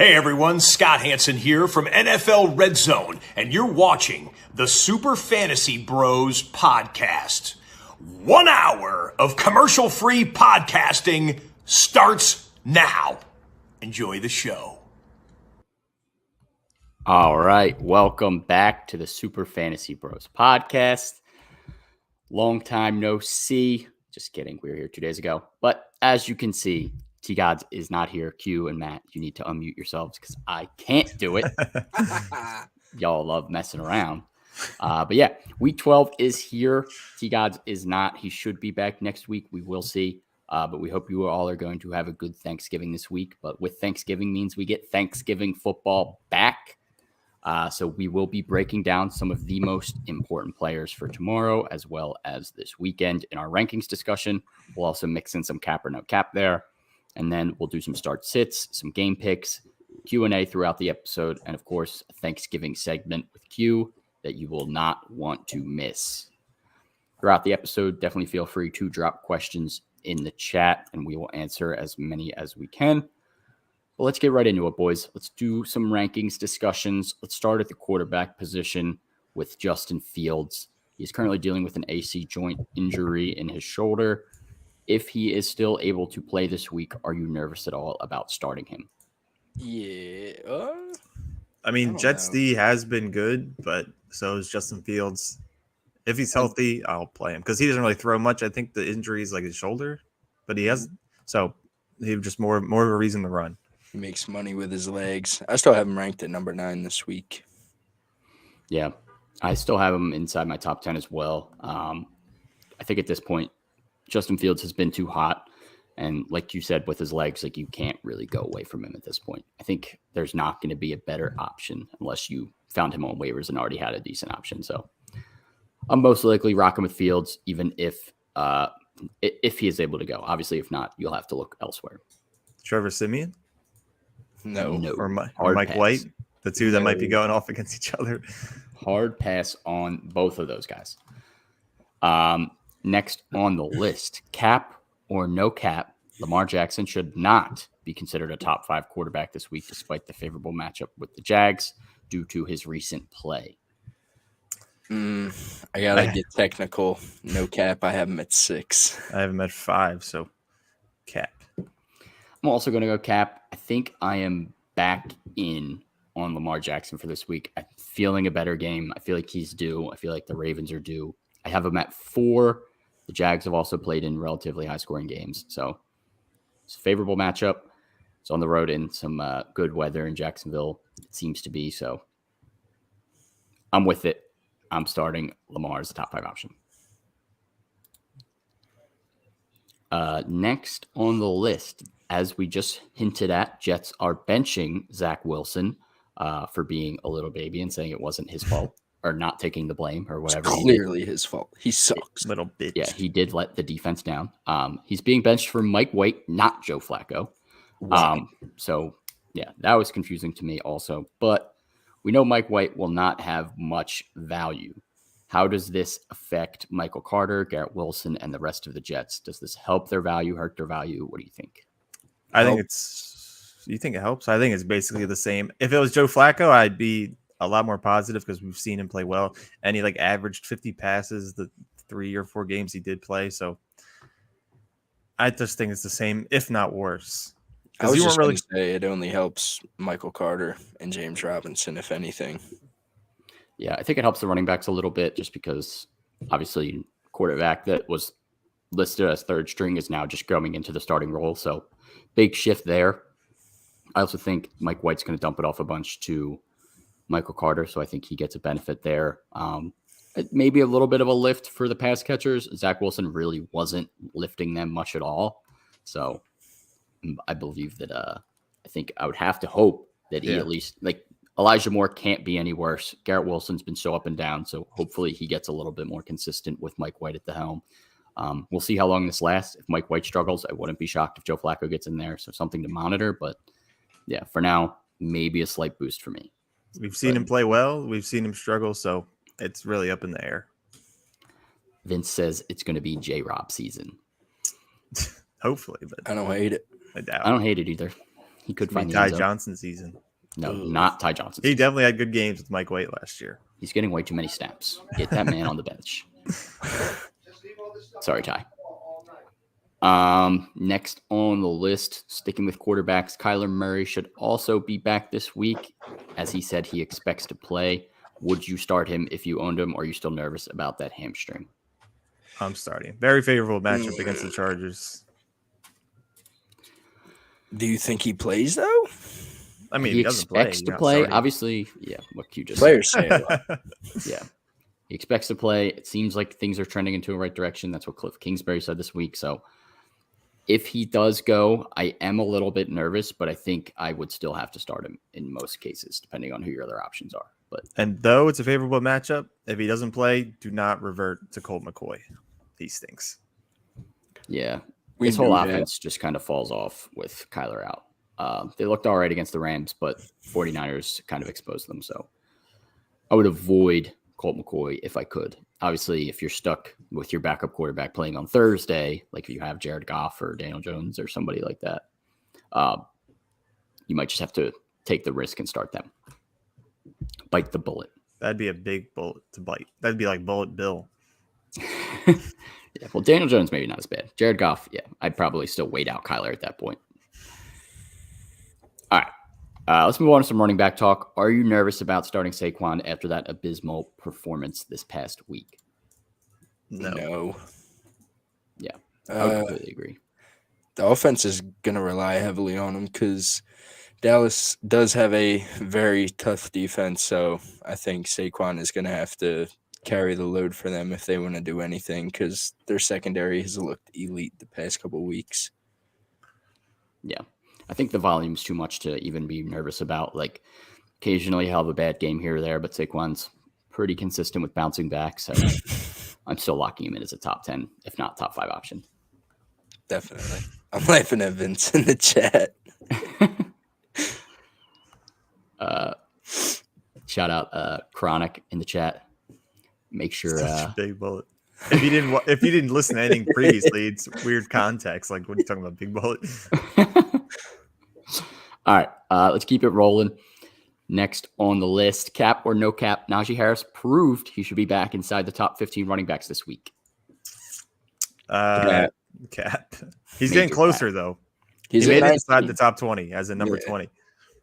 Hey everyone, Scott Hansen here from NFL Red Zone, and you're watching the Super Fantasy Bros podcast. 1 hour of commercial-free podcasting starts now. Enjoy the show. All right, welcome back to the Super Fantasy Bros podcast. Long time no see. Just kidding, we were here 2 days ago. But as you can see, T-Gods is not here. Q and Matt, you need to unmute yourselves because I can't do it. Y'all love messing around. But yeah, week 12 is here. T-Gods is not. He should be back next week. We will see. But we hope you all are going to have a good Thanksgiving this week. But with Thanksgiving means we get Thanksgiving football back. So we will be breaking down some of the most important players for tomorrow, as well as this weekend in our rankings discussion. We'll also mix in some cap or no cap there. And then we'll do some start sits, some game picks, Q&A throughout the episode, and of course, a Thanksgiving segment with Q that you will not want to miss. Throughout the episode, definitely feel free to drop questions in the chat, and we will answer as many as we can. But let's get right into it, boys. Let's do some rankings discussions. Let's start at the quarterback position with Justin Fields. He's currently dealing with an AC joint injury in his shoulder. If he is still able to play this week, are you nervous at all about starting him? Yeah. Jets D has been good, but so is Justin Fields. If he's healthy, I'll play him because he doesn't really throw much. I think the injury is like his shoulder, but he has he just more of a reason to run. He makes money with his legs. I still have him ranked at number 9 this week. Yeah, I still have him inside my top 10 as well. I think at this point, Justin Fields has been too hot. And like you said, with his legs, like you can't really go away from him at this point. I think there's not going to be a better option unless you found him on waivers and already had a decent option. So I'm most likely rocking with Fields, even if he is able to go. Obviously, if not, you'll have to look elsewhere. Trevor Siemian? No. Or Mike White? The two that might be going off against each other. Hard pass on both of those guys. Next on the list, cap or no cap, Lamar Jackson should not be considered a top 5 quarterback this week, despite the favorable matchup with the Jags due to his recent play. I gotta get technical. No cap. I have him at 6. I have him at 5, so cap. I'm also going to go cap. I think I am back in on Lamar Jackson for this week. I'm feeling a better game. I feel like he's due. I feel like the Ravens are due. I have him at 4. The Jags have also played in relatively high-scoring games, so it's a favorable matchup. It's on the road in some good weather in Jacksonville. It seems to be, so I'm with it. I'm starting Lamar as the top 5 option. Next on the list, as we just hinted at, Jets are benching Zach Wilson for being a little baby and saying it wasn't his fault. Or not taking the blame or whatever. It's clearly his fault. He sucks. Little bitch. Yeah, he did let the defense down. He's being benched for Mike White, not Joe Flacco. Wow. So, yeah, that was confusing to me also. But we know Mike White will not have much value. How does this affect Michael Carter, Garrett Wilson, and the rest of the Jets? Does this help their value, hurt their value? What do you think? You think it helps? I think it's basically the same. If it was Joe Flacco, I'd be a lot more positive because we've seen him play well, and he averaged 50 passes the 3 or 4 games he did play. So I just think it's the same, if not worse. I was just going to say it only helps Michael Carter and James Robinson, if anything. Yeah, I think it helps the running backs a little bit just because obviously quarterback that was listed as 3rd string is now just going into the starting role. So big shift there. I also think Mike White's going to dump it off a bunch to Michael Carter, so I think he gets a benefit there. Maybe a little bit of a lift for the pass catchers. Zach Wilson really wasn't lifting them much at all. So I believe that I think I would have to hope that he at least, Elijah Moore can't be any worse. Garrett Wilson's been so up and down, so hopefully he gets a little bit more consistent with Mike White at the helm. We'll see how long this lasts. If Mike White struggles, I wouldn't be shocked if Joe Flacco gets in there, so something to monitor. But, yeah, for now, maybe a slight boost for me. We've seen him play well. We've seen him struggle, so it's really up in the air. Vince says it's going to be J-Rob season. Hopefully, but I don't hate it. I doubt. I don't hate it either. He could It's gonna find be the end Ty zone. Johnson season. No, Ugh. not Ty Johnson. He definitely had good games with Mike White last year. He's getting way too many snaps. Get that man on the bench. Sorry, Ty. Next on the list, sticking with quarterbacks, Kyler Murray should also be back this week. As he said, he expects to play. Would you start him if you owned him, or are you still nervous about that hamstring? I'm starting. Very favorable matchup against the Chargers. Do you think he plays though? I mean, he he doesn't play. expects You're to not play. starting. Obviously, yeah, what Q just Players say a lot. said. Yeah. He expects to play. It seems like things are trending into the right direction. That's what Cliff Kingsbury said this week. So if he does go, I am a little bit nervous, but I think I would still have to start him in most cases, depending on who your other options are. But And though it's a favorable matchup, if he doesn't play, do not revert to Colt McCoy. He stinks. yeah, We this whole knew that. offense just kind of falls off with Kyler out. They looked all right against the Rams, but 49ers kind of exposed them. So I would avoid Colt McCoy if I could. Obviously, if you're stuck with your backup quarterback playing on Thursday, like if you have Jared Goff or Daniel Jones or somebody like that, you might just have to take the risk and start them. Bite the bullet. That'd be a big bullet to bite. That'd be like Bullet Bill. Yeah, well, Daniel Jones maybe not as bad. Jared Goff, yeah, I'd probably still wait out Kyler at that point. All right, let's move on to some running back talk. Are you nervous about starting Saquon after that abysmal performance this past week? No. Yeah, I would completely agree. The offense is going to rely heavily on him because Dallas does have a very tough defense. So I think Saquon is going to have to carry the load for them if they want to do anything because their secondary has looked elite the past couple of weeks. Yeah, I think the volume's too much to even be nervous about. Like, occasionally he'll have a bad game here or there, but Saquon's pretty consistent with bouncing back. So I'm still locking him in as a top 10, if not top 5 option. Definitely. I'm laughing at Vince in the chat. Shout out Chronic in the chat. Make sure Such a big bullet. If you didn't listen to anything previously, it's weird context. Like, what are you talking about, big bullet? All right, let's keep it rolling. Next on the list, cap or no cap, Najee Harris proved he should be back inside the top 15 running backs this week. Cap. He's Major getting closer though. He's He at made it inside 19. the top 20 as a number Yeah. 20.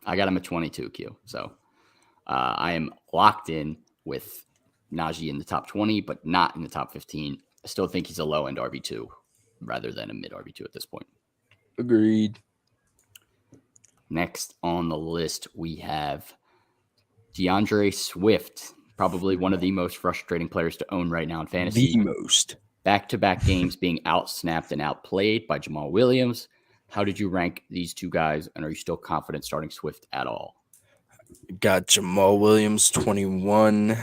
I got him at 22, Q. So I am locked in with Najee in the top 20, but not in the top 15. I still think he's a low-end RB2 rather than a mid RB2 at this point. Agreed. Next on the list, we have DeAndre Swift, probably one of the most frustrating players to own right now in fantasy. The most. Back-to-back games being out-snapped and outplayed by Jamal Williams. How did you rank these two guys, and are you still confident starting Swift at all? Got Jamal Williams 21,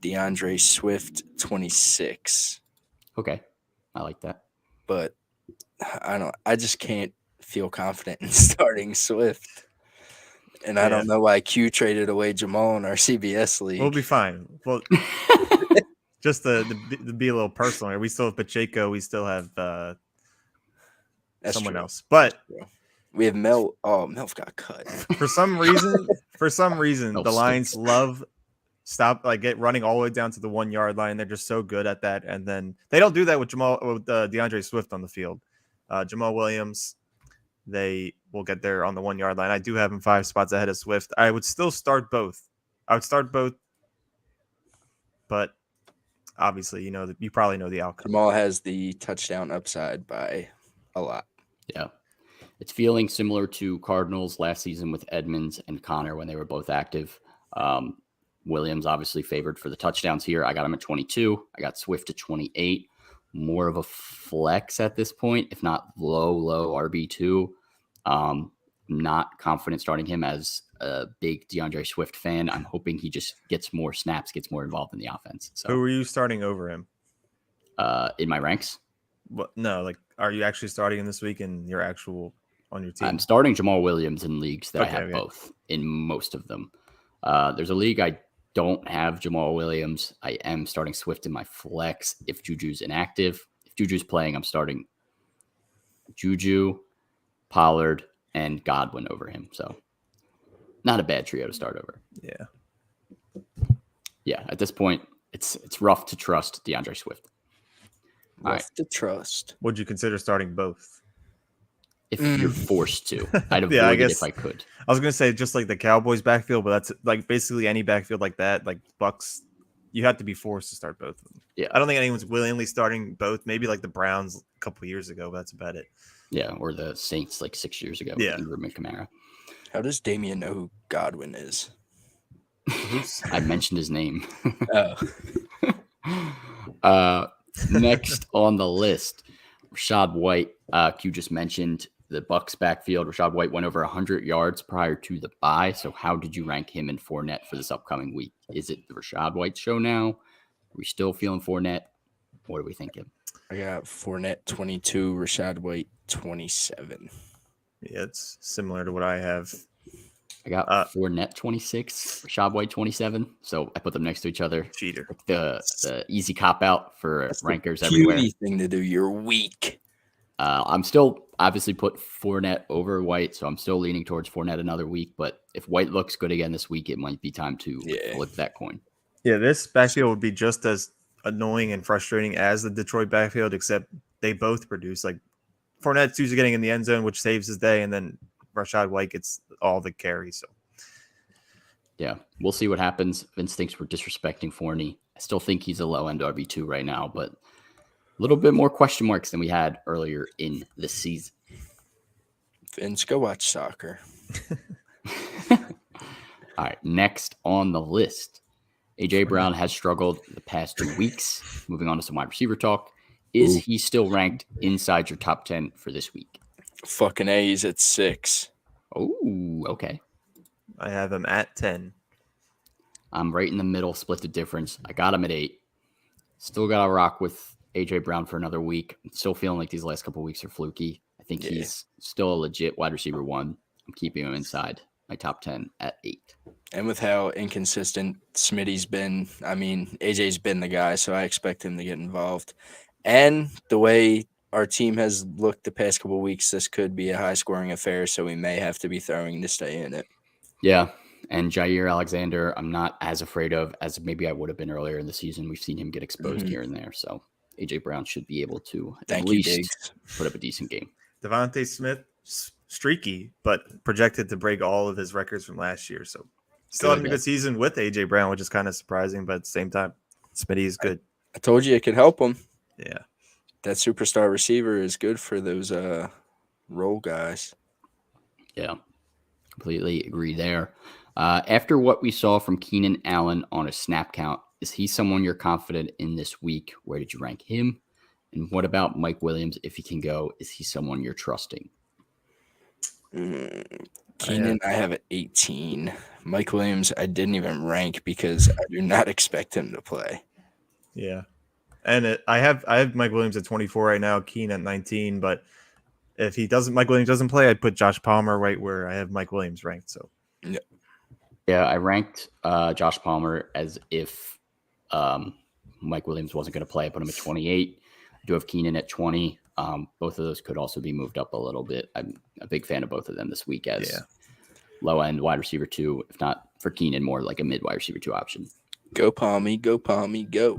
DeAndre Swift 26. Okay, I like that. But I just can't feel confident in starting Swift. And I don't know why Q traded away Jamal in our CBS league. We'll be fine. Well, just to be a little personal here, we still have Pacheco. We still have That's someone true. else. But We have Mel. Oh, Melf got cut. for some reason, Oh, the Lions stinks. love get running all the way down to the 1 yard line. They're just so good at that. And then they don't do that with DeAndre Swift on the field. Jamal Williams, they will get there on the 1 yard line. I do have him 5 spots ahead of Swift. I would still start both. But obviously, you probably know the outcome. Jamal has the touchdown upside by a lot. Yeah. It's feeling similar to Cardinals last season with Edmonds and Connor when they were both active. Williams obviously favored for the touchdowns here. I got him at 22. I got Swift at 28. More of a flex at this point, if not low RB2. Not confident starting him as a big DeAndre Swift fan. I'm hoping he just gets more snaps, gets more involved in the offense. Who So were you starting over him? in my ranks, What? No, are you actually starting him this week in your actual on your team? I'm starting Jamal Williams in leagues that I Okay, have okay. both in most of them. There's a league I don't have Jamal Williams. I am starting Swift in my flex if Juju's inactive. If Juju's playing, I'm starting Juju, Pollard, and Godwin over him. So not a bad trio to start over. Yeah. Yeah, at this point, it's rough to trust DeAndre Swift. All right. To trust. Would you consider starting both? If you're forced to. I'd avoid Yeah, I it guess if I could. I was gonna say just like the Cowboys backfield, but that's like basically any backfield like that, like Bucks, you have to be forced to start both of them. Yeah. I don't think anyone's willingly starting both. Maybe like the Browns a couple years ago, but that's about it. Yeah, or the Saints like 6 years ago. Yeah. Ingram and Kamara. How does Damian know who Godwin is? I mentioned his name. Oh, Next on the list, Rachaad White. Q just mentioned the Bucks backfield. Rachaad White went over 100 yards prior to the bye. So how did you rank him and Fournette for this upcoming week? Is it the Rachaad White show now? Are we still feeling Fournette? What are we thinking? I got Fournette 22, Rachaad White 27. Yeah, it's similar to what I have. I got Fournette 26, Rachaad White 27. So I put them next to each other. Cheater. The easy cop out for That's rankers the everywhere. beauty thing to do. You're weak. I'm still obviously put Fournette over White, so I'm still leaning towards Fournette another week. But if White looks good again this week, it might be time to flip that coin. Yeah, this backfield would be just as annoying and frustrating as the Detroit backfield, except they both produce. Like Fournette's usually getting in the end zone, which saves his day, and then Rachaad White gets all the carries. So yeah, we'll see what happens. Vince thinks we're disrespecting Fournette. I still think he's a low end RB2 right now, but a little bit more question marks than we had earlier in the season. Vince, go watch soccer. All right, next on the list, AJ Brown has struggled the past 2 weeks. Moving on to some wide receiver talk. Is he still ranked inside your top 10 for this week? Fucking A, he's at 6. Oh, okay. I have him at 10. I'm right in the middle, split the difference. I got him at 8. Still got to rock with AJ Brown for another week. I'm still feeling like these last couple of weeks are fluky. I think he's still a legit wide receiver 1. I'm keeping him inside my top 10 at 8. And with how inconsistent Smitty's been, I mean, AJ's been the guy, so I expect him to get involved. And the way our team has looked the past couple of weeks, this could be a high-scoring affair, so we may have to be throwing to stay in it. Yeah, and Jair Alexander, I'm not as afraid of as maybe I would have been earlier in the season. We've seen him get exposed here and there, so AJ Brown should be able to at least put up a decent game. Devontae Smith, streaky, but projected to break all of his records from last year. So still having a good season with AJ Brown, which is kind of surprising, but at the same time, Smitty is good. I told you it could help him. Yeah. That superstar receiver is good for those role guys. Yeah, completely agree there. After what we saw from Keenan Allen on a snap count, is he someone you're confident in this week? Where did you rank him? And what about Mike Williams? If he can go, is he someone you're trusting? Keenan, I have at 18. Mike Williams, I didn't even rank because I do not expect him to play. Yeah. And I have Mike Williams at 24 right now, Keenan at 19. But if Mike Williams doesn't play, I'd put Josh Palmer right where I have Mike Williams ranked. So yeah, I ranked Josh Palmer as if Mike Williams wasn't going to play. I put him at 28. I do have Keenan at 20. Both of those could also be moved up a little bit. I'm a big fan of both of them this week as low end wide receiver 2, if not for Keenan, more like a mid wide receiver 2 option. Go Palmy, go Palmy, go.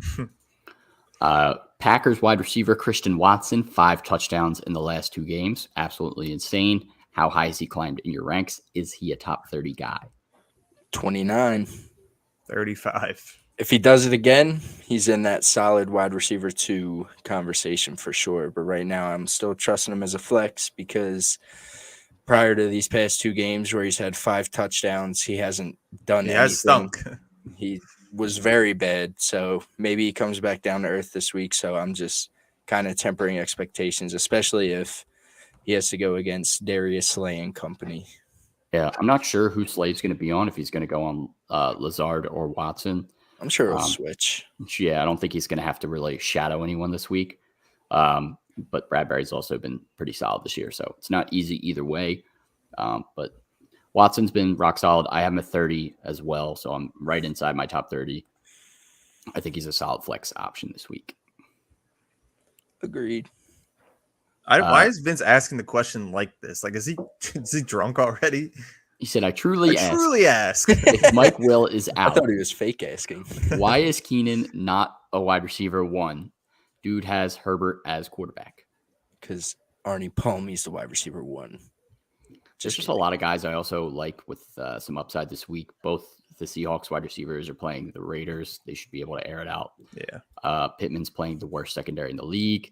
Packers wide receiver Christian Watson, 5 touchdowns in the last 2 games. Absolutely insane. How high has he climbed in your ranks? Is he a top 30 guy? 29. 35. If he does it again, he's in that solid wide receiver 2 conversation for sure. But right now, I'm still trusting him as a flex because prior to these past 2 games where he's had 5 touchdowns, he hasn't done anything. He has stunk. He was very bad. So maybe he comes back down to earth this week. So I'm just kind of tempering expectations, especially if he has to go against Darius Slay and company. Yeah, I'm not sure who Slay's going to be on, if he's going to go on Lazard or Watson. I'm sure he'll switch. Yeah, I don't think he's going to have to really shadow anyone this week. But Bradbury's also been pretty solid this year, so it's not easy either way. But Watson's been rock solid. I have him at 30 as well, so I'm right inside my top 30. I think he's a solid flex option this week. Agreed. Why is Vince asking the question like this? Like, is he drunk already? He said, I truly ask. If Mike Will is I out, thought he was fake asking. why is Keenan not a wide receiver one? Dude has Herbert as quarterback. Because Arnie Palmy's the wide receiver one. There's just a lot of guys I also like with some upside this week. Both the Seahawks wide receivers are playing the Raiders. They should be able to air it out. Yeah. Pittman's playing the worst secondary in the league.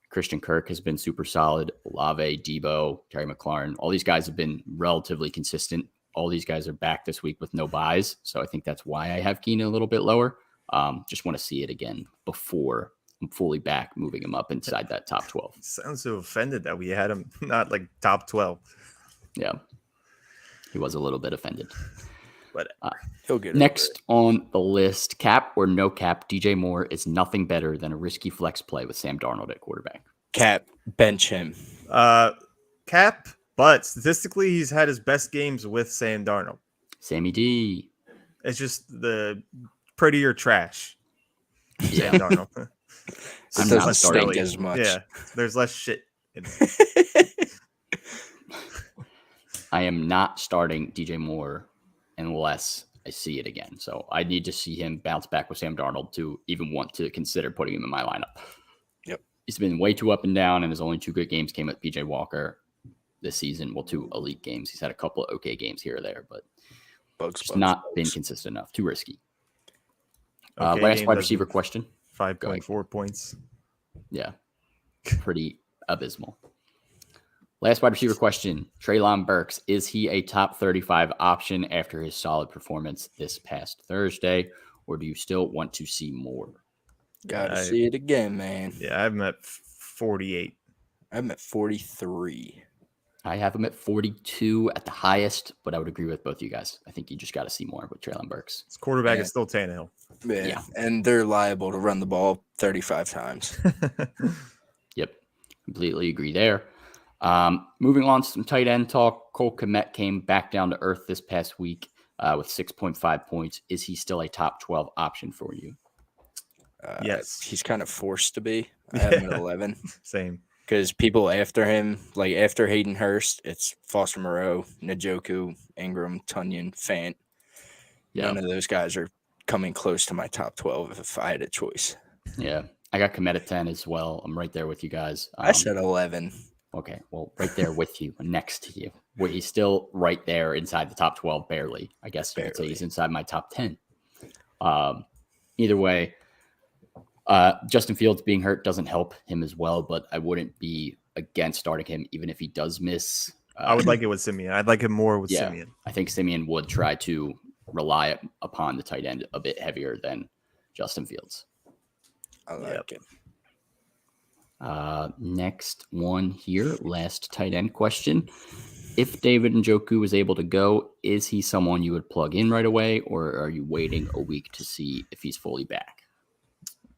Christian Kirk has been super solid. Olave, Debo, Terry McLaurin, all these guys have been relatively consistent. All these guys are back this week with no buys. So I think that's why I have Keenan a little bit lower. Just want to see it again before I'm fully back, moving him up inside that top 12. Sounds so offended that we had him not like top 12. Yeah. He was a little bit offended. But he'll get it. Next on the list, cap or no cap, DJ Moore is nothing better than a risky flex play with Sam Darnold at quarterback. Cap, bench him. Cap, but statistically, he's had his best games with Sam Darnold. Sammy D. It's just the prettier trash. Yeah. Sam Darnold. It doesn't stink as much. Yeah, there's less shit in it. I am not starting DJ Moore unless I see it again. So I need to see him bounce back with Sam Darnold to even want to consider putting him in my lineup. Yep. He's been way too up and down, and his only 2 good games came with PJ Walker this season. Well, 2 elite games. He's had a couple of okay games here or there, but just not been consistent enough. Too risky. Okay, last wide receiver question. 5.4 points. Yeah. Pretty abysmal. Last wide receiver question. Treylon Burks, is he a top 35 option after his solid performance this past Thursday, or do you still want to see more? Gotta see it again, man. Yeah, I have him at 48. I'm at 43. I have him at 42 at the highest, but I would agree with both you guys. I think you just got to see more with Treylon Burks. His quarterback is still Tannehill. Yeah, and they're liable to run the ball 35 times. Yep, completely agree there. Moving on to some tight end talk. Cole Kmet came back down to earth this past week with 6.5 points. Is he still a top 12 option for you? Yes. He's kind of forced to be. I have him at 11. Same. Because people after him, like after Hayden Hurst, it's Foster Moreau, Njoku, Ingram, Tunyon, Fant. Yeah. None of those guys are coming close to my top 12 if I had a choice. Yeah. I got Kmet at 10 as well. I'm right there with you guys. I said 11. Okay. Well, right there with you, next to you. Where he's still right there inside the top 12, barely. I guess you could say he's inside my top 10. Either way, Justin Fields being hurt doesn't help him as well, but I wouldn't be against starting him even if he does miss. I would like it with Simeon. I'd like him more with Simeon. I think Simeon would try to rely upon the tight end a bit heavier than Justin Fields. I like it. Next one here, last tight end question. If David Njoku was able to go, is he someone you would plug in right away, or are you waiting a week to see if he's fully back?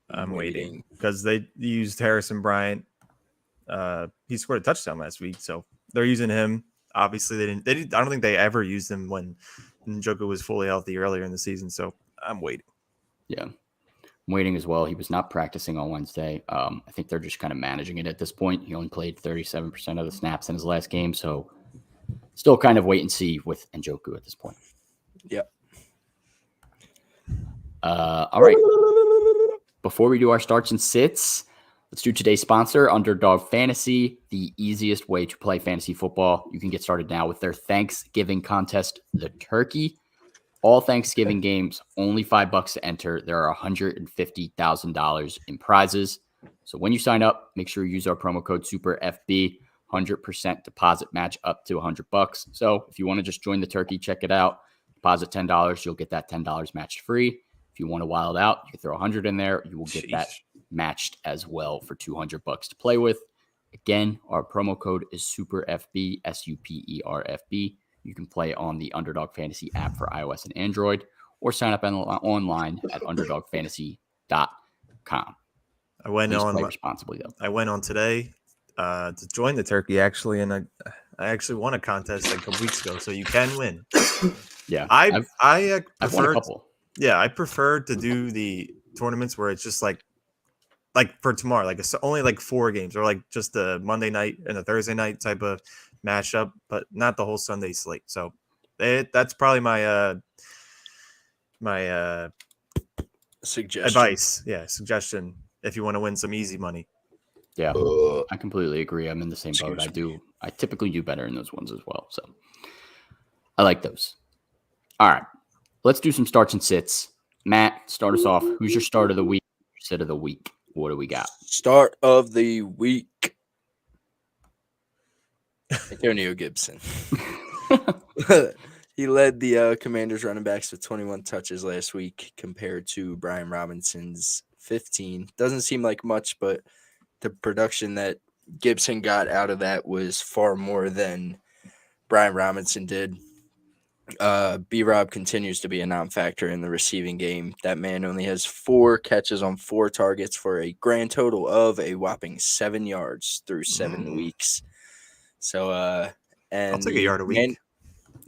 I'm waiting because they used Harrison Bryant. He scored a touchdown last week, so they're using him. Obviously, they didn't. I don't think they ever used him when Njoku was fully healthy earlier in the season. So I'm waiting. Yeah, I'm waiting as well. He was not practicing on Wednesday. I think they're just kind of managing it at this point. He only played 37% of the snaps in his last game, so still kind of wait and see with Njoku at this point. Yep. All right. Before we do our starts and sits, let's do today's sponsor, Underdog Fantasy, the easiest way to play fantasy football. You can get started now with their Thanksgiving contest, The Turkey. All Thanksgiving games, only $5 to enter. There are $150,000 in prizes. So when you sign up, make sure you use our promo code SUPERFB, 100% deposit match up to $100. So if you want to just join the Turkey, check it out. Deposit $10, you'll get that $10 matched free. If you want to wild out, you can throw 100 in there. You will get that matched as well for $200 to play with. Again, our promo code is SUPERFB, SUPERFB. You can play on the Underdog Fantasy app for iOS and Android, or sign up online at underdogfantasy.com. I went on responsibly though. I went on today to join the Turkey actually, and I actually won a contest like a couple weeks ago, so you can win. Yeah, I've won a couple. Yeah, I prefer to do the tournaments where it's just like like for tomorrow, like it's only like 4 games, or like just the Monday night and the Thursday night type of matchup, but not the whole Sunday slate. So that's probably my Suggestion. advice. Yeah, suggestion if you want to win some easy money. Yeah, I completely agree. I'm in the same boat. I typically do better in those ones as well. So I like those. All right, let's do some starts and sits. Matt, start us off. Who's your start of the week? Sit of the week. What do we got? Start of the week. Antonio Gibson. He led the Commanders running backs with 21 touches last week compared to Brian Robinson's 15. Doesn't seem like much, but the production that Gibson got out of that was far more than Brian Robinson did. B-Rob continues to be a non-factor in the receiving game. That man only has 4 catches on 4 targets for a grand total of a whopping 7 yards through 7 weeks. So, and I'll take a yard a week.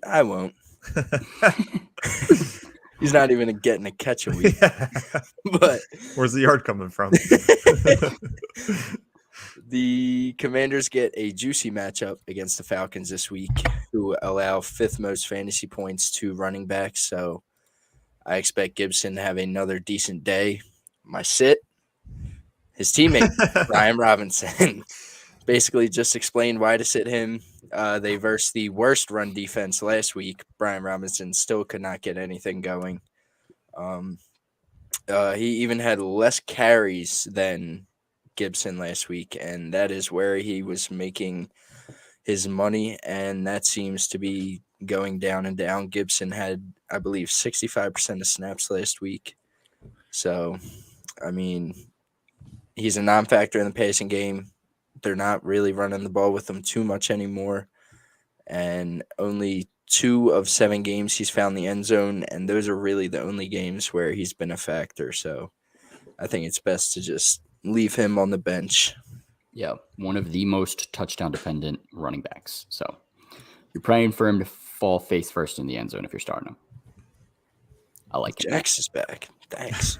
I won't. He's not even getting a catch a week. But where's the yard coming from? The Commanders get a juicy matchup against the Falcons this week, who allow 5th most fantasy points to running backs. So I expect Gibson to have another decent day. My sit, his teammate, Brian Robinson. Basically just explained why to sit him. They versed the worst run defense last week. Brian Robinson still could not get anything going. He even had less carries than Gibson last week, and that is where he was making his money, and that seems to be going down and down. Gibson had, I believe, 65% of snaps last week. So, I mean, he's a non-factor in the passing game. They're not really running the ball with him too much anymore. And only 2 of 7 games he's found the end zone, and those are really the only games where he's been a factor. So I think it's best to just leave him on the bench. Yeah, one of the most touchdown-dependent running backs. So you're praying for him to fall face first in the end zone if you're starting him. I like it. Jax is back. Thanks.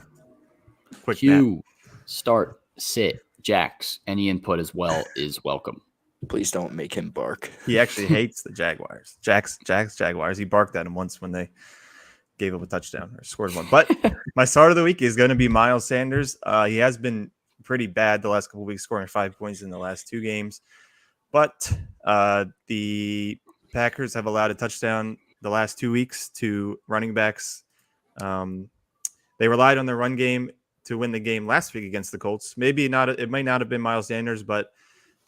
Quick Q, start, sit, Jax. Any input as well is welcome. Please don't make him bark. He actually hates the Jaguars. Jax Jaguars. He barked at him once when they gave up a touchdown or scored one. But my start of the week is going to be Miles Sanders. He has been pretty bad the last couple of weeks, scoring 5 points in the last 2 games. But the Packers have allowed a touchdown the last 2 weeks to running backs. They relied on their run game to win the game last week against the Colts. Maybe not. It might not have been Miles Sanders, but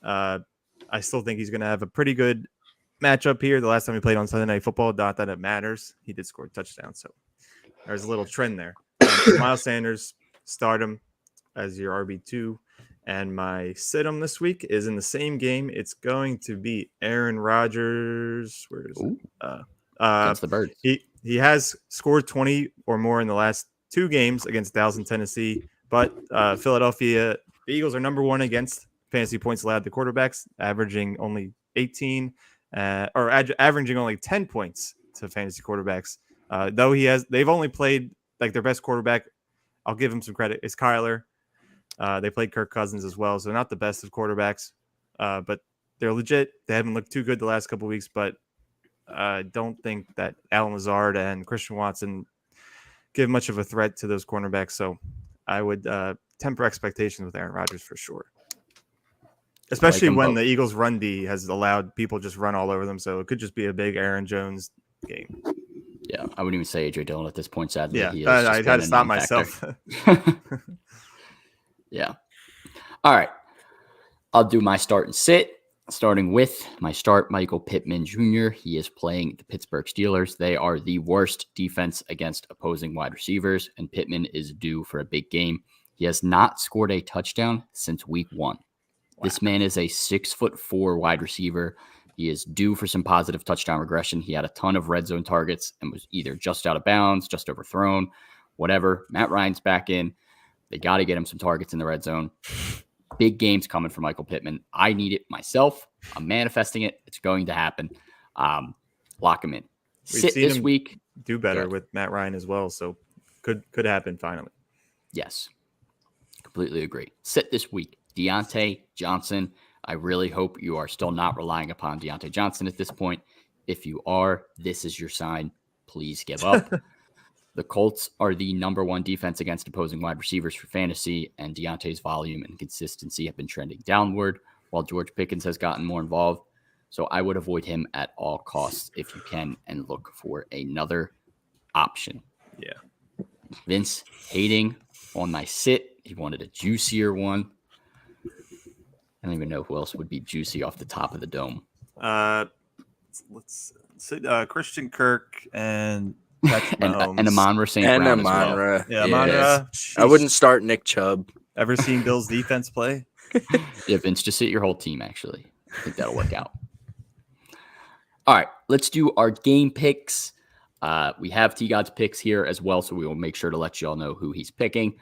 I still think he's going to have a pretty good matchup here. The last time he played on Sunday Night Football, not that it matters. He did score a touchdown, so there's a little trend there. Miles Sanders, start him as your RB2. And my sit-em this week is in the same game. It's going to be Aaron Rodgers. Where is it? Against the Birds. He has scored 20 or more in the last 2 games against Dallas and Tennessee. But Philadelphia, the Eagles are number 1 against fantasy points allowed to quarterbacks, averaging only 18 or averaging only 10 points to fantasy quarterbacks. Though they've only played like their best quarterback. I'll give him some credit. Is Kyler. They played Kirk Cousins as well, so not the best of quarterbacks, but they're legit. They haven't looked too good the last couple of weeks, but I don't think that Alan Lazard and Christian Watson give much of a threat to those cornerbacks. So I would temper expectations with Aaron Rodgers for sure, especially when the Eagles' run D has allowed people just run all over them. So it could just be a big Aaron Jones game. Yeah, I wouldn't even say A.J. Dillon at this point, sadly. Yeah, I had to stop myself. Yeah. All right. I'll do my start and sit, starting with my start, Michael Pittman Jr. He is playing the Pittsburgh Steelers. They are the worst defense against opposing wide receivers, and Pittman is due for a big game. He has not scored a touchdown since week 1. Wow. This man is a 6'4" wide receiver. He is due for some positive touchdown regression. He had a ton of red zone targets and was either just out of bounds, just overthrown, whatever. Matt Ryan's back in. They got to get him some targets in the red zone. Big games coming for Michael Pittman. I need it myself. I'm manifesting it. It's going to happen. Lock him in. Sit this week. Do better with Matt Ryan as well. So could happen finally. Yes. completely agree. Sit this week, Deontay Johnson. I really hope you are still not relying upon Deontay Johnson at this point. If you are, this is your sign. Please give up. The Colts are the number one defense against opposing wide receivers for fantasy, and Deontay's volume and consistency have been trending downward, while George Pickens has gotten more involved. So I would avoid him at all costs if you can and look for another option. Yeah. Vince hating on my sit. He wanted a juicier one. I don't even know who else would be juicy off the top of the dome. Let's say Christian Kirk and Patrick Mahomes. And Amon-Ra St. Brown as well. Amon-Ra. Yeah, Amon-Ra. I wouldn't start Nick Chubb. Ever seen Bills defense play? Yeah, Vince, just sit your whole team, actually. I think that'll work out. All right, let's do our game picks. We have T-God's picks here as well, so we will make sure to let you all know who he's picking.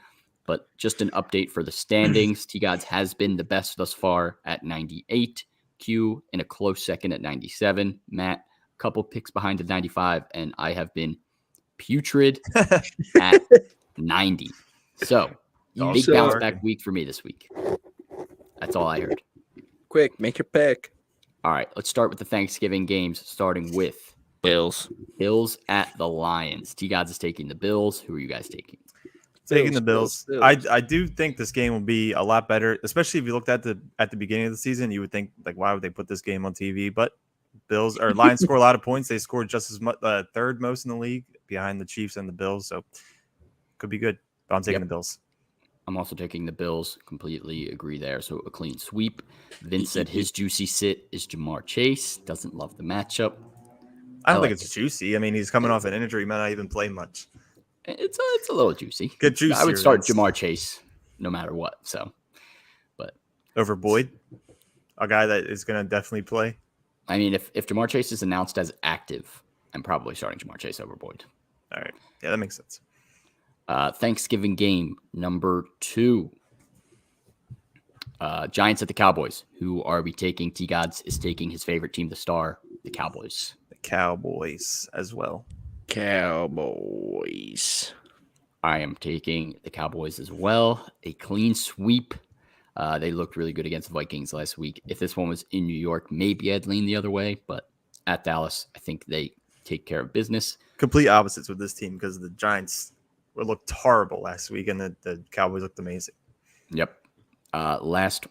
But just an update for the standings. T-God's has been the best thus far at 98. Q in a close second at 97. Matt, a couple picks behind at 95. And I have been putrid at 90. So, big bounce back week for me this week. That's all I heard. Quick, make your pick. All right, let's start with the Thanksgiving games, starting with Bills. Bills at the Lions. T-Gods is taking the Bills. Who are you guys taking? Taking the Bills. I do think this game will be a lot better, especially if you looked at the beginning of the season. You would think, like, why would they put this game on TV? But Lions score a lot of points. They scored just as much, third most in the league, behind the Chiefs and the Bills. So could be good. But I'm taking the Bills. I'm also taking the Bills. Completely agree there. So a clean sweep. Vince said his juicy sit is Jamar Chase. Doesn't love the matchup. I don't think it's juicy. I mean, he's coming off an injury. He might not even play much. It's a little juicy. Get juicy. I would start Jamar Chase no matter what. So, but over Boyd, a guy that is going to definitely play. I mean, if Jamar Chase is announced as active, I'm probably starting Jamar Chase over Boyd. All right. Yeah, that makes sense. Thanksgiving game number 2. Giants at the Cowboys. Who are we taking? T-Gods is taking his favorite team, the Star, the Cowboys. The Cowboys as well. Cowboys. I am taking the Cowboys as well. A clean sweep. They looked really good against the Vikings last week. If this one was in New York, maybe I'd lean the other way. But at Dallas, I think they take care of business. Complete opposites with this team because the Giants looked horrible last week and the Cowboys looked amazing. Yep. Last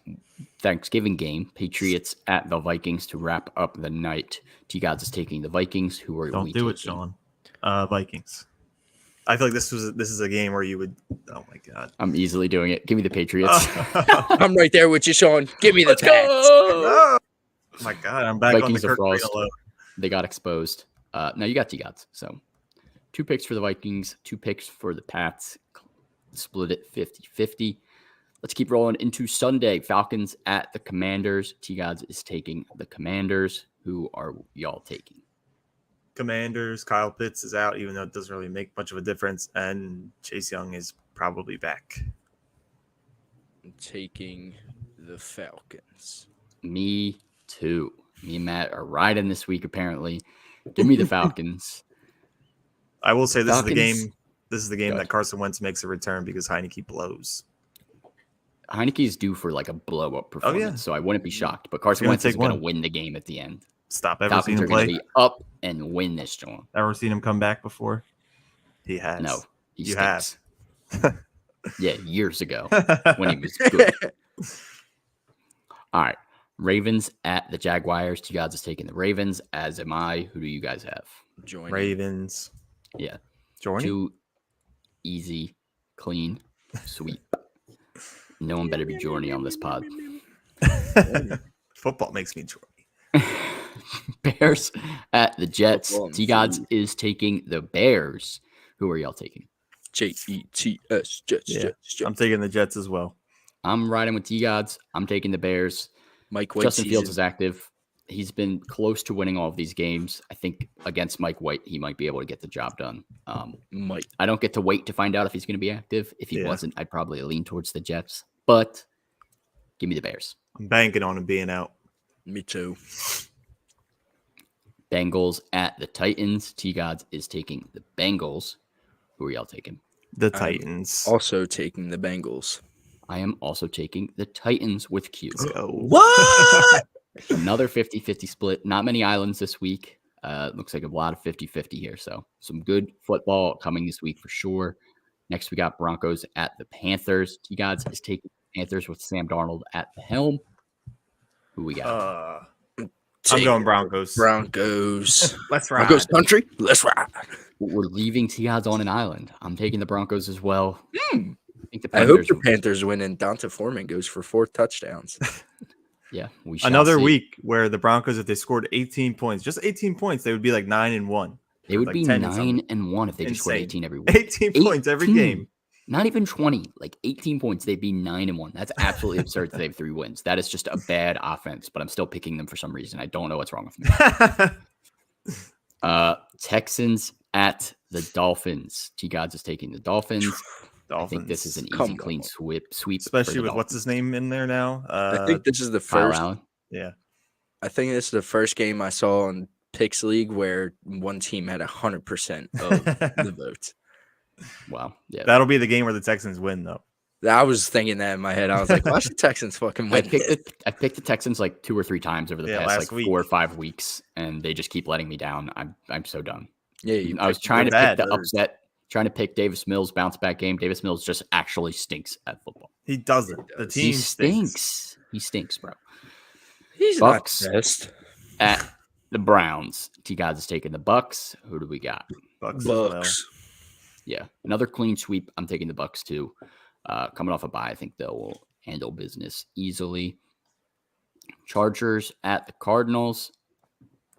Thanksgiving game, Patriots at the Vikings to wrap up the night. T-Gods is taking the Vikings. Who are Don't we do taking? it, Sean. Vikings. I feel like this is a game where you would. Oh my god! I'm easily doing it. Give me the Patriots. I'm right there with you, Sean. Give me the Let's Pats. go! Oh my god! I'm back Vikings on the are Kirk frost. Reload. They got exposed. Now you got T-Gods. So 2 picks for the Vikings, 2 picks for the Pats. Split it 50-50. Let's keep rolling into Sunday. Falcons at the Commanders. T-Gods is taking the Commanders. Who are y'all taking? Commanders. Kyle Pitts is out, even though it doesn't really make much of a difference, and Chase Young is probably back. I'm taking the Falcons. Me too. Me and Matt are riding this week, apparently. Give me the Falcons. I will say this is the Falcons- game. This is the game that Carson Wentz makes a return because Heineke blows. Heineke is due for like a blow-up performance, so I wouldn't be shocked. But Carson gonna Wentz is take going to one. win the game at the end. Stop ever Falcons seen are him going play? to be up and win this, John. Ever seen him come back before? He has. No, he You stinks. have. Yeah, years ago when he was good. All right. Ravens at the Jaguars. T-Gods is taking the Ravens, as am I. Who do you guys have? Join Ravens. Yeah. Jordan? 2 easy, clean, sweep. No one better be Jorny on this pod. Football makes me Jordan. Bears at the Jets. Football and T-Gods food. is taking the Bears. Who are y'all taking? Jets. Jets. Yeah. Jets. I'm taking the Jets as well. I'm riding with T-Gods. I'm taking the Bears. Mike White. Justin Fields is active. He's been close to winning all of these games. I think against Mike White, he might be able to get the job done. Mike. I don't get to wait to find out if he's going to be active. If he Yeah. wasn't, I'd probably lean towards the Jets. But give me the Bears. I'm banking on him being out. Me too. Bengals at the Titans. T-Gods is taking the Bengals. Who are y'all taking? The Titans. Also taking the Bengals. I am also taking the Titans with Q. Let's go. What? Another 50-50 split. Not many islands this week. Looks like a lot of 50-50 here. So some good football coming this week for sure. Next, we got Broncos at the Panthers. T-Gods is taking the Panthers with Sam Darnold at the helm. Who we got? I'm going Broncos. Broncos. Let's ride. Broncos country. Let's ride. We're leaving T-Gods on an island. I'm taking the Broncos as well. I think the I hope Panthers. the Panthers win and Donta Foreman goes for 4 touchdowns. Yeah, we shall Another see. week where the Broncos, if they scored 18 points, just 18 points, they would be like 9-1. They would like be 10 and something. 9-1 if they just scored Insane. 18 every week. 18 points every 18. game. Not even 20, like 18 points. They'd be 9-1. That's absolutely absurd that they have 3 wins. That is just a bad offense, but I'm still picking them for some reason. I don't know what's wrong with me. Texans at the Dolphins. T-Gods is taking the Dolphins. I think this is an easy, Come clean on. sweep. Especially with what's his name in there now. I think this is the Kyle first. Allen. Yeah. I think this is the first game I saw on Picks League where one team had 100% of the votes. Wow. Yeah. That'll be the game where the Texans win, though. I was thinking that in my head. I was like, watch the Texans fucking I win. picked the Texans like 2 or 3 times over the Yeah, past last like week. 4 or 5 weeks, and they just keep letting me down. I'm so done. Yeah, you I was picked trying to bad. pick the upset, trying to pick Davis Mills bounce back game. Davis Mills just actually stinks at football. He doesn't. The team He stinks. stinks. He stinks, bro. He's Bucks. not the best. At the Browns, T-Gods is taking the Bucks. Who do we got? Bucks. as well. Bucks. Yeah, another clean sweep. I'm taking the Bucks too. Coming off a bye, I think they'll handle business easily. Chargers at the Cardinals.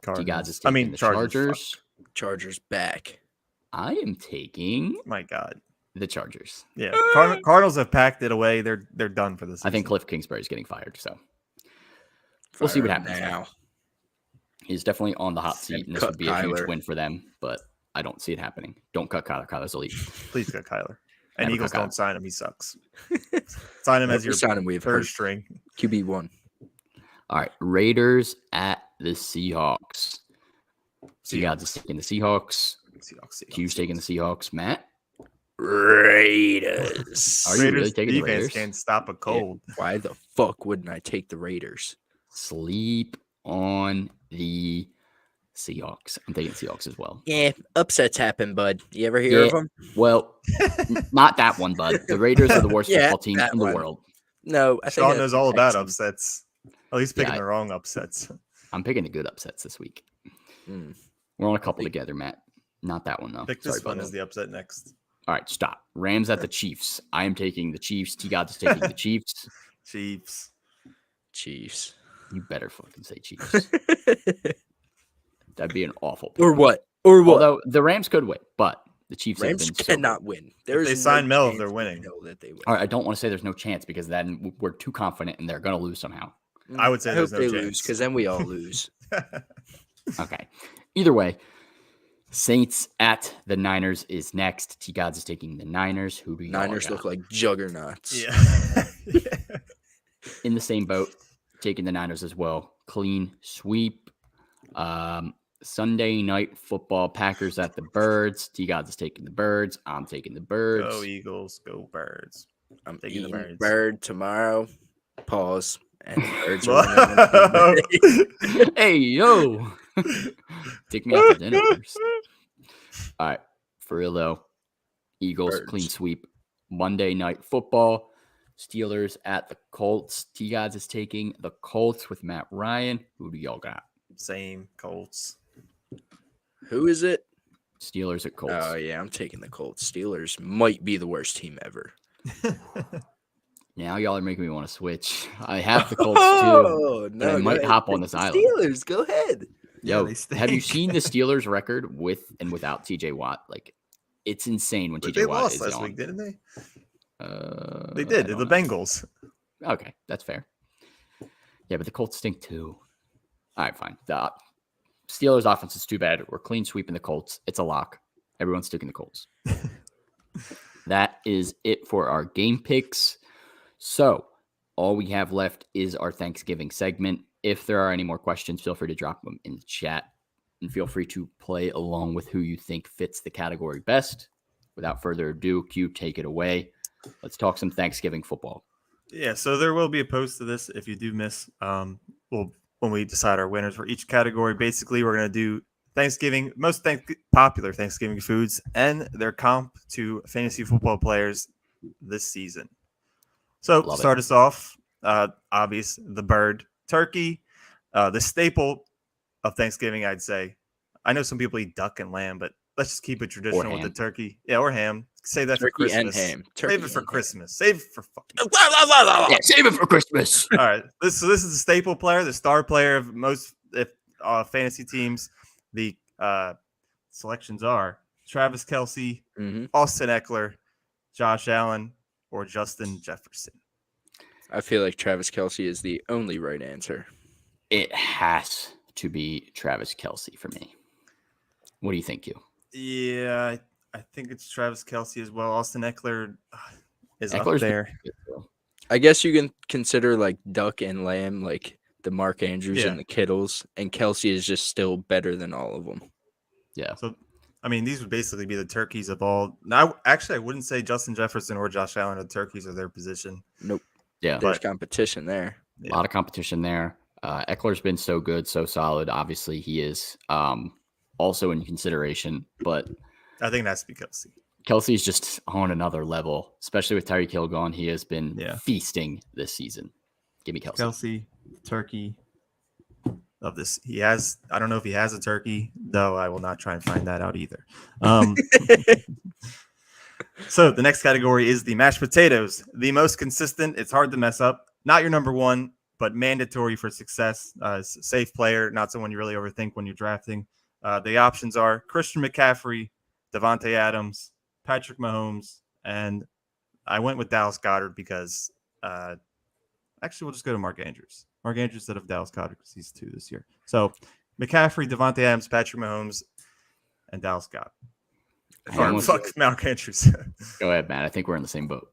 T-Gods is taking the Chargers. Chargers back. I am taking My God. the Chargers. Yeah. Cardinals have packed it away. They're done for this. I think Cliff Kingsbury is getting fired, so we'll see what Fire happens now. he's definitely on the hot seat, And and this cut would be a huge Kyler. win for them. But I don't see it happening. Don't cut Kyler. Kyler's elite. Please got Kyler. And Never Eagles cut Kyler. don't sign him. He sucks. Sign him as your sign him. We have third heard string. QB1. All right, Raiders at the Seahawks. T-Gods is taking the Seahawks. Q's taking the Seahawks. Matt, Raiders. Are you really Raiders taking the defense Raiders? can't stop a cold. Why the fuck wouldn't I take the Raiders? sleep on the Seahawks. I'm taking Seahawks as well. Yeah, upsets happen, bud. You ever hear Yeah. of them? Well, not that one, bud. The Raiders are the worst Yeah, football team that in the one. world. No, I think Sean that's knows all about Texans. upsets. At least picking Yeah, the wrong upsets. I'm picking the good upsets this week. Mm. We're on a couple together, Matt. Not that one, though. Pick Sorry, this one bud. as the upset next. All right, stop. Rams at the Chiefs. I am taking the Chiefs. T-Gods is taking the Chiefs. Chiefs. Chiefs. You better fucking say Chiefs. That'd be an awful pick. Or what? Or what? Although the Rams could win, but the Chiefs Rams have been cannot win. There's they no sign Mel, chance they're in winning. hell that they win. All right, I don't want to say there's no chance because then we're too confident and they're going to lose somehow. I would say I there's hope no they lose chance. because then we all lose. Okay. Either way, Saints at the Niners is next. T-Gods is taking the Niners. Who do you Niners look like juggernauts. Yeah. in the same boat, taking the Niners as well. Clean sweep. Sunday night football, Packers at the Birds. T-Gods is taking the Birds. I'm taking the Birds. Go Eagles, go Birds. I'm Taking the eating Birds. bird tomorrow. Pause. And birds Whoa. are winning. Hey, yo. Take me out to dinner first. All right. For real, though. Eagles, Birds. clean sweep. Monday night football. Steelers at the Colts. T-Gods is taking the Colts with Matt Ryan. Who do y'all got? Same Colts. Who is it? Steelers at Colts. Oh, yeah, I'm taking the Colts. Steelers might be the worst team ever. Now y'all are making me want to switch. I have the Colts too. Oh, and I might go hop ahead. on this The island. Steelers, go ahead. Yeah, Yo, they have you stink. seen the Steelers record with and without TJ Watt? Like, it's insane when But TJ they Watt lost is last on. week, didn't they? They They did. The Bengals. Okay, that's fair. Yeah, but the Colts stink too. All right, fine. The Steelers offense is too bad. We're clean sweeping the Colts. It's a lock. Everyone's sticking the Colts. That is it for our game picks. So all we have left is our Thanksgiving segment. If there are any more questions, feel free to drop them in the chat and feel free to play along with who you think fits the category best. Without further ado, Q, take it away. Let's talk some Thanksgiving football. Yeah, so there will be a post to this if you do miss. Well, when we decide our winners for each category, basically we're going to do Thanksgiving, popular Thanksgiving foods, and their comp to fantasy football players this season. So to Love it. start us off, obvious the bird, turkey, the staple of Thanksgiving, I'd say. I know some people eat duck and lamb, but let's just keep it traditional with the ham. turkey. Yeah, or ham. Save that for Turkey and Christmas. ham. Save it for and Christmas. Save it for fucking. Yeah, save it for Christmas. All right. This is the staple player, the star player of most fantasy teams. The selections are Travis Kelce, ham. Austin Eckler, Josh Allen, or Justin Jefferson. I feel like Travis Kelce is the only right answer. It has to be Travis Kelce for me. What do you think, you? Yeah, I think it's Travis Kelce as well. Austin Eckler is up Eckler's there. I guess you can consider like Duck and Lamb, like the Mark Andrews Yeah. and the Kittles, and Kelce is just still better than all of them. Yeah. So, I mean, these would basically be the turkeys of all. Now, actually, I wouldn't say Justin Jefferson or Josh Allen are the turkeys of their position. Nope. Yeah. There's But- competition there. A lot of competition there. Eckler's been so good, so solid. Obviously, he is also in consideration, but I think that's because Kelsey's just on another level, especially with Tyreek Hill gone. He has been Yeah. feasting this season. Give me Kelsey. Kelce, turkey of this. He has, I don't know if he has a turkey, though I will not try and find that out either. So the next category is the mashed potatoes. The most consistent. It's hard to mess up. Not your number one, but mandatory for success. Safe player, not someone you really overthink when you're drafting. The options are Christian McCaffrey, Devontae Adams, Patrick Mahomes, and I went with Dallas Goedert because actually we'll just go to Mark Andrews. Mark Andrews instead of Dallas Goedert because he's 2 this year. So McCaffrey, Devontae Adams, Patrick Mahomes, and Dallas Goedert. Fuck Mark Andrews. Go ahead, Matt. I think we're in the same boat.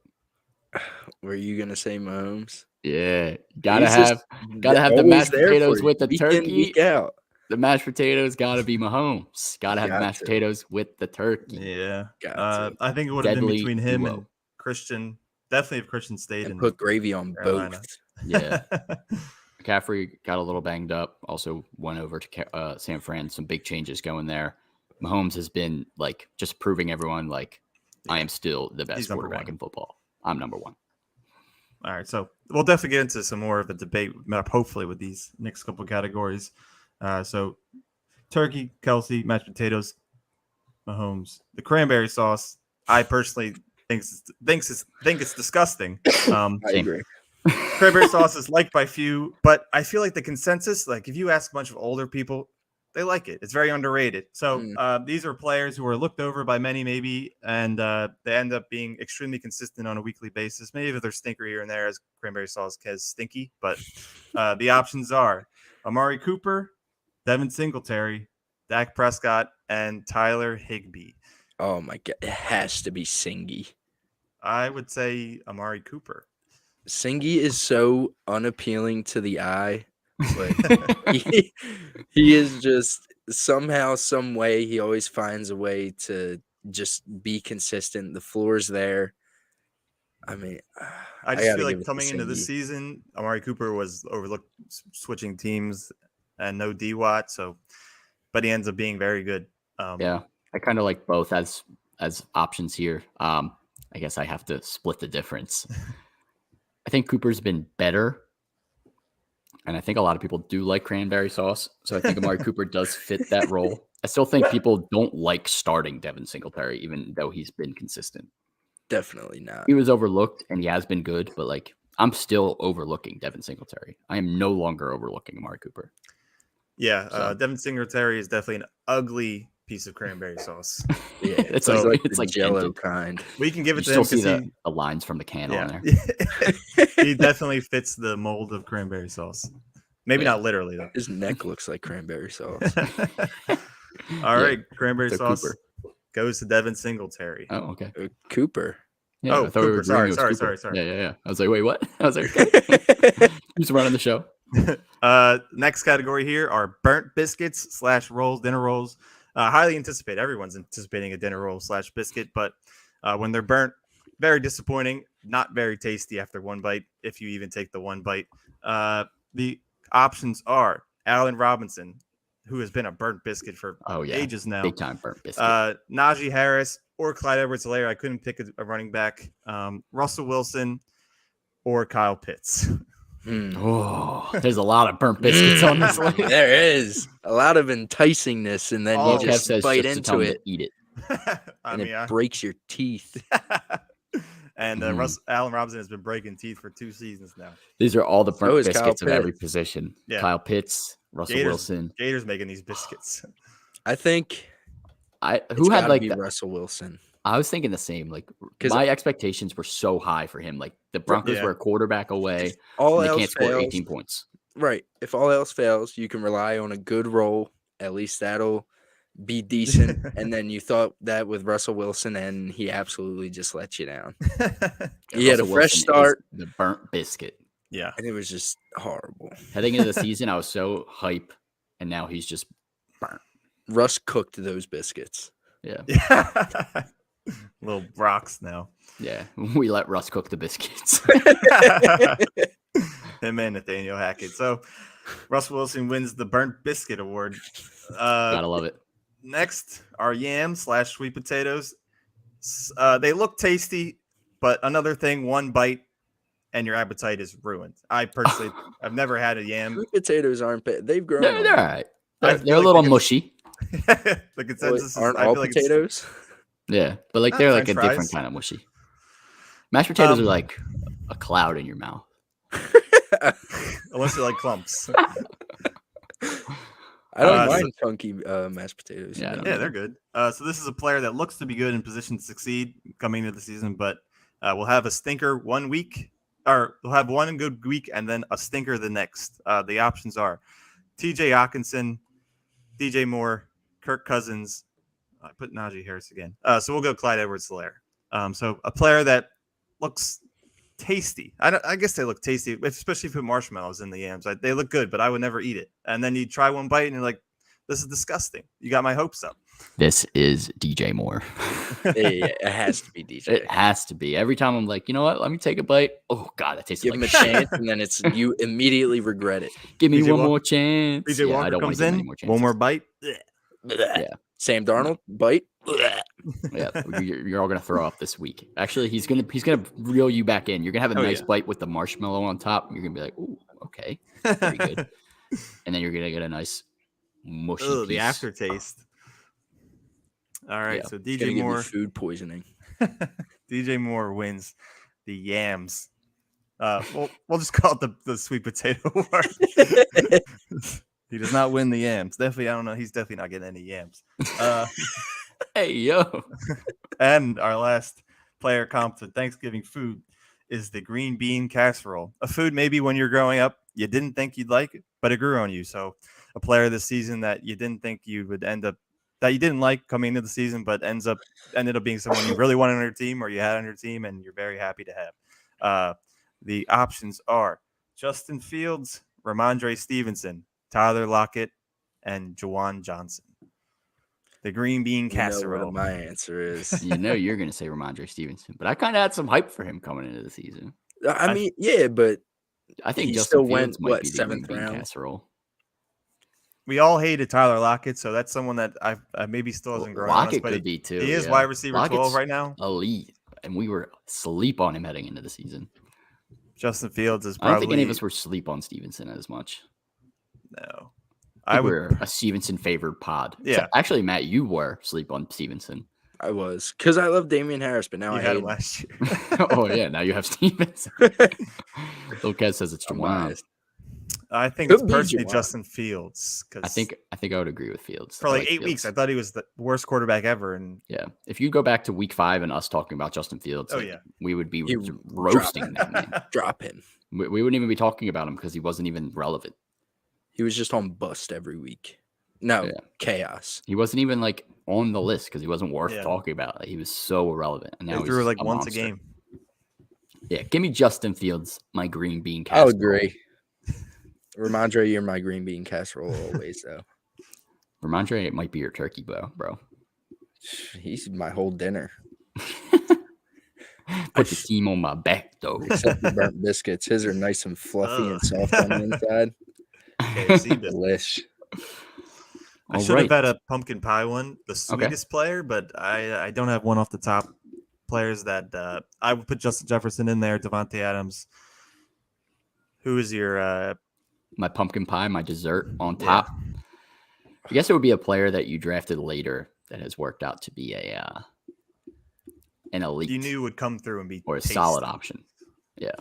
Were you gonna say Mahomes? Yeah, gotta He's have the always mashed there for potatoes you, with the week in, turkey. week out. The mashed potatoes gotta be Mahomes. Gotta have the mashed Gotcha. potatoes with the turkey. Yeah. Gotcha. I think it would have been Deadly between him duo. and Christian. Definitely if Christian stayed And in put gravy on Carolina. both. Yeah, McCaffrey got a little banged up. Also went over to San Fran. Some big changes going there. Mahomes has been like just proving everyone like I am still the best He's number quarterback one. in football. I'm number one. All right, so we'll definitely get into some more of a debate, hopefully, with these next couple categories. So, turkey, Kelce, mashed potatoes, Mahomes, the cranberry sauce. I personally think it's disgusting. I Same. agree. Cranberry sauce is liked by few, but I feel like the consensus, like if you ask a bunch of older people, they like it. It's very underrated. So these are players who are looked over by many, maybe, and they end up being extremely consistent on a weekly basis. Maybe they're stinker here and there, as cranberry sauce is stinky, but the options are Amari Cooper, Devin Singletary, Dak Prescott, and Tyler Higbee. Oh my god, it has to be Singy. I would say Amari Cooper. Singy is so unappealing to the eye, but he is just somehow, some way, he always finds a way to just be consistent. The floor's there. I mean, I just gotta feel give like it to coming into this Singy. season, Amari Cooper was overlooked switching teams and no D Watt, but he ends up being very good. Yeah, I kind of like both as options here. I guess I have to split the difference. I think Cooper's been better, and I think a lot of people do like cranberry sauce. So I think Amari Cooper does fit that role. I still think people don't like starting Devin Singletary, even though he's been consistent. Definitely not. He was overlooked, and he has been good, but like I'm still overlooking Devin Singletary. I am no longer overlooking Amari Cooper. Yeah, So- Devin Singletary is definitely an ugly piece of cranberry sauce. Yeah, It's it's like- like it's the like Jello dented. kind. We can give You it to still him see because the lines from the can on there. he definitely fits the mold of cranberry sauce. Maybe Yeah. not literally though. His neck looks like cranberry sauce. All right, cranberry so sauce Cooper. goes to Devin Singletary. Oh, okay. Cooper. Yeah, Oh, I thought we were Cooper. Sorry, agreeing it was sorry, Cooper. sorry. Yeah. I was like, wait, what? I was like, okay. Who's running the show? Next category here are burnt biscuits / rolls, dinner rolls. Highly anticipated. Everyone's anticipating a dinner roll / biscuit, but when they're burnt, very disappointing. not very tasty after one bite, if you even take the one bite. The options are Allen Robinson, who has been a burnt biscuit for ages now. Big time burnt biscuit. Najee Harris or Clyde Edwards-Helaire. I couldn't pick a running back. Russell Wilson or Kyle Pitts. Oh, there's a lot of burnt biscuits on this list. There is a lot of enticingness, and then you just bite into it. Eat it. It breaks your teeth. And Allen Robinson has been breaking teeth for 2 seasons now. These are all the burnt biscuits of every position. Yeah. Kyle Pitts, Russell Wilson. Gators making these biscuits. I think who had like Russell Wilson. I was thinking the same. Like my expectations were so high for him. Like the Broncos were a quarterback away. They can't score 18 points. Right. If all else fails, you can rely on a good roll. At least that'll be decent. And then you thought that with Russell Wilson, and he absolutely just let you down. He had a fresh start. The burnt biscuit. Yeah. And it was just horrible. Heading into the season, I was so hype, and now he's just burnt. Russ cooked those biscuits. Yeah. Little rocks now. Yeah. We let Russ cook the biscuits. Him and Nathaniel Hackett. So Russell Wilson wins the Burnt Biscuit Award. Gotta love it. Next are yams / sweet potatoes. They look tasty, but another thing, one bite and your appetite is ruined. I personally, I've never had a yam. Sweet potatoes aren't bad. They've grown. They're all right. They're a little mushy. The consensus aren't all potatoes? Yeah, but like they're like a French different fries. kind of mushy. Mashed potatoes are like a cloud in your mouth. Unless they're like clumps. I don't mind chunky mashed potatoes. Yeah, they're good. So this is a player that looks to be good in position to succeed coming into the season, but we'll have a stinker 1 week, or we'll have one good week and then a stinker the next. The options are TJ Hawkinson, DJ Moore, Kirk Cousins. I put Najee Harris again. So we'll go Clyde Edwards-Helaire. So a player that looks tasty. I guess they look tasty, especially if you put marshmallows in the yams. They look good, but I would never eat it. And then you try one bite and you're like, this is disgusting. You got my hopes up. This is DJ Moore. It has to be DJ. It has to be. Every time I'm like, you know what? Let me take a bite. Oh, God, that tastes like like him a chance, and then you immediately regret it. Give me one more chance. DJ Walker comes in, one more bite. Yeah. Sam Darnold, bite. Yeah, you're all gonna throw up this week. Actually, he's gonna reel you back in. You're gonna have a nice bite with the marshmallow on top. You're gonna be like, "Ooh, okay, very good." And then you're gonna get a nice mushy piece. The aftertaste. All right, so DJ Moore, Moore, food poisoning. DJ Moore wins the yams. We'll just call it the sweet potato award. He does not win the yams. Definitely, I don't know. He's definitely not getting any yams. Hey, yo. And our last player comp to Thanksgiving food is the green bean casserole. A food maybe when you're growing up you didn't think you'd like it, but it grew on you. So a player this season that you didn't think you would that you didn't like coming into the season, but ended up being someone you really wanted on your team or you had on your team and you're very happy to have. The options are Justin Fields, Ramondre Stevenson, Tyler Lockett, and Juwan Johnson. The green bean casserole. You know what my answer is. You know you're going to say Ramondre Stevenson, but I kind of had some hype for him coming into the season. I mean, yeah, but I think he Justin still Fields went, might be the 7th green bean round? casserole. We all hated Tyler Lockett, so that's someone that I maybe still hasn't grown. Lockett could be too. He is wide receiver Lockett's 12 right now. Elite, and we were asleep on him heading into the season. Justin Fields is probably. I don't think any of us were asleep on Stevenson as much. No. I were a Stevenson favored pod. Yeah. So actually, Matt, you were asleep on Stevenson. I was, because I love Damian Harris, but now I had hate him last year. Oh yeah, now you have Stevenson. Lopez says it's Juwan. I think Could it's be personally Juwan. Justin Fields. I think I would agree with Fields. For I like like 8 Fields. weeks, I thought he was the worst quarterback ever. And Yeah, if you go back to week 5 and us talking about Justin Fields, we would be roasting that man. Drop him. We wouldn't even be talking about him because he wasn't even relevant. He was just on bust every week. No, chaos. He wasn't even like on the list because he wasn't worth Yeah. talking about. Like, he was so irrelevant. And now he threw he's like a once monster. a game. Yeah, give me Justin Fields, my green bean I'll casserole. agree. Ramondre, you're my green bean casserole always, though. Ramondre, it might be your turkey, bro. He's my whole dinner. Put the team on my back, though. Except the burnt biscuits. His are nice and fluffy and soft on the inside. KFC biscuits. Delish. I All should have right. had a pumpkin pie one, the sweetest player, but I don't have one off the top players that I would put Justin Jefferson in there, Devontae Adams. Who is your My pumpkin pie, my dessert on top. I guess it would be a player that you drafted later that has worked out to be an elite you knew would come through and be or a tasty? solid option? Yeah.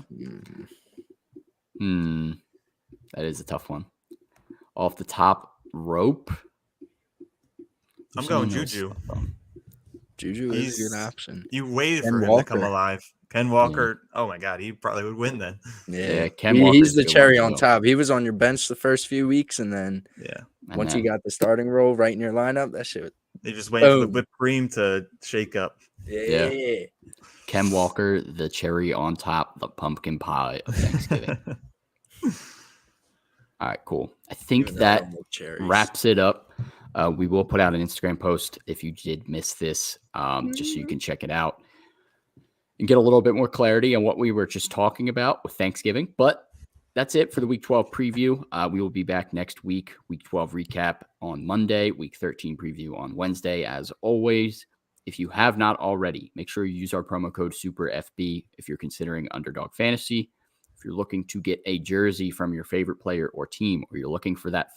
Mm. That is a tough one. Off the top rope. I'm going Someone else. Juju. Juju is a He's- good option. You waited Ken for him to come Walker. alive. Ken Walker. Oh my God, he probably would win then. Yeah, Ken Walker's he's the a good cherry one, on too. top. He was on your bench the first few weeks, and then Yeah, And once then- he got the starting role right in your lineup, that shit. they just waiting for the Boom. whipped cream to shake up. Yeah. Ken Walker, the cherry on top, the pumpkin pie of Thanksgiving. All right, cool. I think Even though that I don't like cherries. wraps it up. We will put out an Instagram post if you did miss this, just so you can check it out and get a little bit more clarity on what we were just talking about with Thanksgiving. But that's it for the Week 12 preview. We will be back next week. Week 12 recap on Monday, Week 13 preview on Wednesday. As always, if you have not already, make sure you use our promo code SUPERFB if you're considering Underdog Fantasy. If you're looking to get a jersey from your favorite player or team, or you're looking for that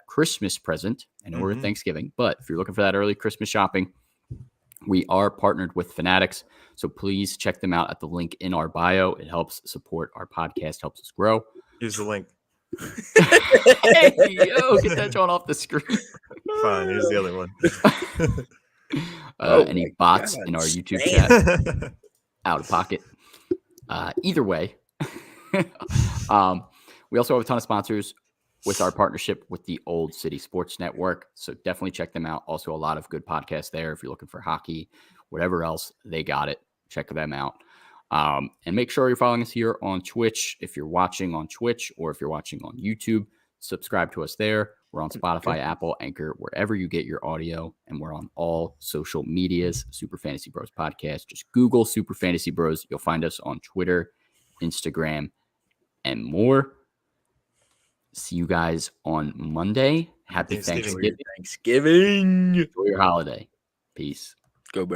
Christmas present, I know we're at Thanksgiving, but if you're looking for that early Christmas shopping, we are partnered with Fanatics. So please check them out at the link in our bio. It helps support our podcast, helps us grow. Here's the link. Hey, yo, get that drawn off the screen. Fine. Here's the other one. Any my bots God, in our YouTube Stan. chat? Out of pocket. Either way, we also have a ton of sponsors with our partnership with the Old City Sports Network. So definitely check them out. Also, a lot of good podcasts there. If you're looking for hockey, whatever else, they got it. Check them out. And make sure you're following us here on Twitch. If you're watching on Twitch or if you're watching on YouTube, subscribe to us there. We're on Spotify, Apple, Anchor, wherever you get your audio. And we're on all social medias, Super Fantasy Bros Podcast. Just Google Super Fantasy Bros. You'll find us on Twitter, Instagram, and more. See you guys on Monday. Happy Thanksgiving. Thanksgiving. Thanksgiving. Enjoy your holiday. Peace. Go Bears.